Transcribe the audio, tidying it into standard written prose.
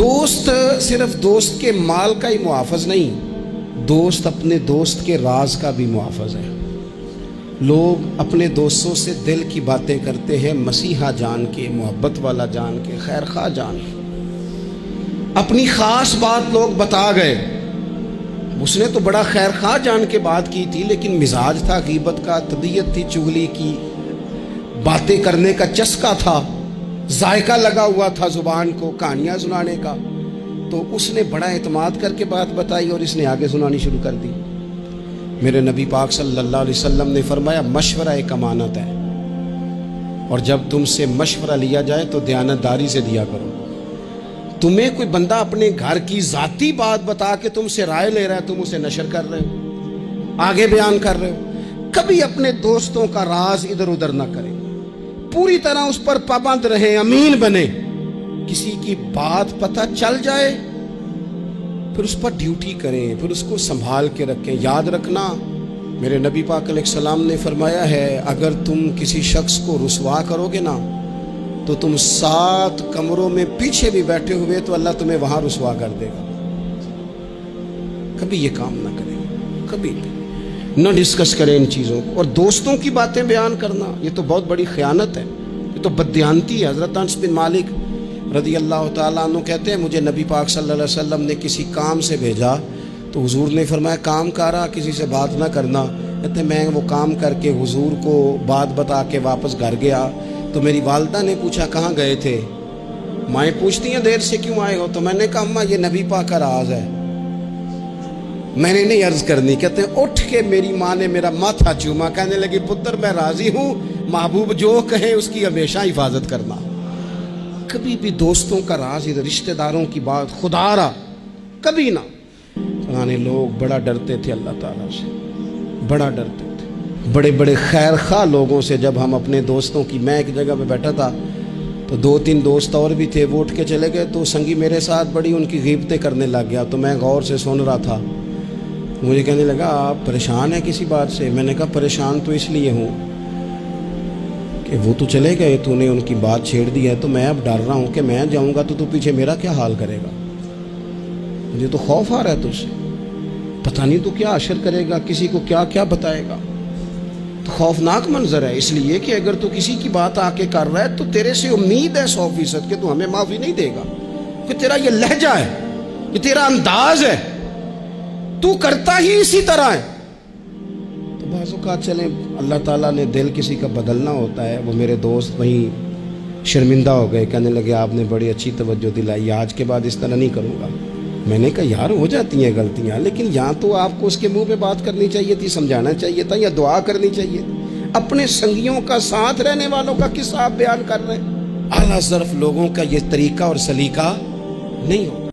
دوست صرف دوست کے مال کا ہی محافظ نہیں، دوست اپنے دوست کے راز کا بھی محافظ ہے۔ لوگ اپنے دوستوں سے دل کی باتیں کرتے ہیں، مسیحا جان کے، محبت والا جان کے، خیر خواہ جان کے۔ اپنی خاص بات لوگ بتا گئے، اس نے تو بڑا خیر خواہ جان کے بات کی تھی، لیکن مزاج تھا غیبت کا، طبیعت تھی چغلی کی، باتیں کرنے کا چسکا تھا، ذائقہ لگا ہوا تھا زبان کو کہانیاں سنانے کا، تو اس نے بڑا اعتماد کر کے بات بتائی اور اس نے آگے سنانی شروع کر دی۔ میرے نبی پاک صلی اللہ علیہ وسلم نے فرمایا مشورہ ایک امانت ہے، اور جب تم سے مشورہ لیا جائے تو دیانتداری سے دیا کرو۔ تمہیں کوئی بندہ اپنے گھر کی ذاتی بات بتا کے تم سے رائے لے رہا ہے، تم اسے نشر کر رہے ہو، آگے بیان کر رہے ہو۔ کبھی اپنے دوستوں کا راز ادھر ادھر نہ کریں، پوری طرح اس پر پابند رہیں، امین بنے۔ کسی کی بات پتہ چل جائے پھر اس پر ڈیوٹی کریں، پھر اس کو سنبھال کے رکھیں۔ یاد رکھنا، میرے نبی پاک علیہ السلام نے فرمایا ہے اگر تم کسی شخص کو رسوا کرو گے نا تو تم 7 کمروں میں پیچھے بھی بیٹھے ہوئے تو اللہ تمہیں وہاں رسوا کر دے گا۔ کبھی یہ کام نہ کریں، کبھی نہ ڈسکس کریں ان چیزوں کو۔ اور دوستوں کی باتیں بیان کرنا یہ تو بہت بڑی خیانت ہے، یہ تو بددیانتی ہے۔ حضرت انس بن مالک رضی اللہ تعالیٰ عنہ کہتے ہیں مجھے نبی پاک صلی اللہ علیہ وسلم نے کسی کام سے بھیجا تو حضور نے فرمایا کام کارا کسی سے بات نہ کرنا۔ کہتے میں وہ کام کر کے حضور کو بات بتا کے واپس گھر گیا تو میری والدہ نے پوچھا کہاں گئے تھے؟ مائیں پوچھتی ہیں دیر سے کیوں آئے ہو؟ تو میں نے کہا اماں یہ نبی پاک کا راز ہے، میں نے نہیں عرض کرنی۔ کہتے ہیں اٹھ کے میری ماں نے میرا ماتھا چوما، کہنے لگی پتر میں راضی ہوں، محبوب جو کہے اس کی ہمیشہ حفاظت کرنا۔ کبھی بھی دوستوں کا راز، رشتہ داروں کی بات خدا را کبھی نہ۔ پرانے لوگ بڑا ڈرتے تھے اللہ تعالیٰ سے، بڑا ڈرتے تھے بڑے بڑے خیر خواہ لوگوں سے۔ جب ہم اپنے دوستوں کی، میں ایک جگہ پہ بیٹھا تھا تو 2-3 دوست اور بھی تھے، وہ اٹھ کے چلے گئے تو سنگی میرے ساتھ بڑی ان کی غیبتیں کرنے لگ گیا، تو میں غور سے سن رہا تھا۔ مجھے کہنے لگا آپ پریشان ہیں کسی بات سے؟ میں نے کہا پریشان تو اس لیے ہوں کہ وہ تو چلے گئے، تو نے ان کی بات چھیڑ دی ہے، تو میں اب ڈر رہا ہوں کہ میں جاؤں گا تو پیچھے میرا کیا حال کرے گا۔ مجھے تو خوف آ رہا ہے تجھ سے، پتہ نہیں تو کیا اشر کرے گا، کسی کو کیا کیا بتائے گا۔ تو خوفناک منظر ہے، اس لیے کہ اگر تو کسی کی بات آ کے کر رہا ہے تو تیرے سے امید ہے 100% کہ تو ہمیں معافی نہیں دے گا، کہ تیرا یہ لہجہ ہے، یہ تیرا انداز ہے، تو کرتا ہی اسی طرح ہے۔ تو بعض اوقات چلیں اللہ تعالیٰ نے دل کسی کا بدلنا ہوتا ہے۔ وہ میرے دوست وہیں شرمندہ ہو گئے، کہنے لگے آپ نے بڑی اچھی توجہ دلائی، آج کے بعد اس طرح نہیں کروں گا۔ میں نے کہا یار ہو جاتی ہیں غلطیاں، لیکن یہاں تو آپ کو اس کے منہ پہ بات کرنی چاہیے تھی، سمجھانا چاہیے تھا، یا دعا کرنی چاہیے تھی۔ اپنے سنگیوں کا، ساتھ رہنے والوں کا قصہ آپ بیان کر رہے ہیں۔ اعلیٰ ظرف لوگوں کا یہ طریقہ اور سلیقہ نہیں ہوگا۔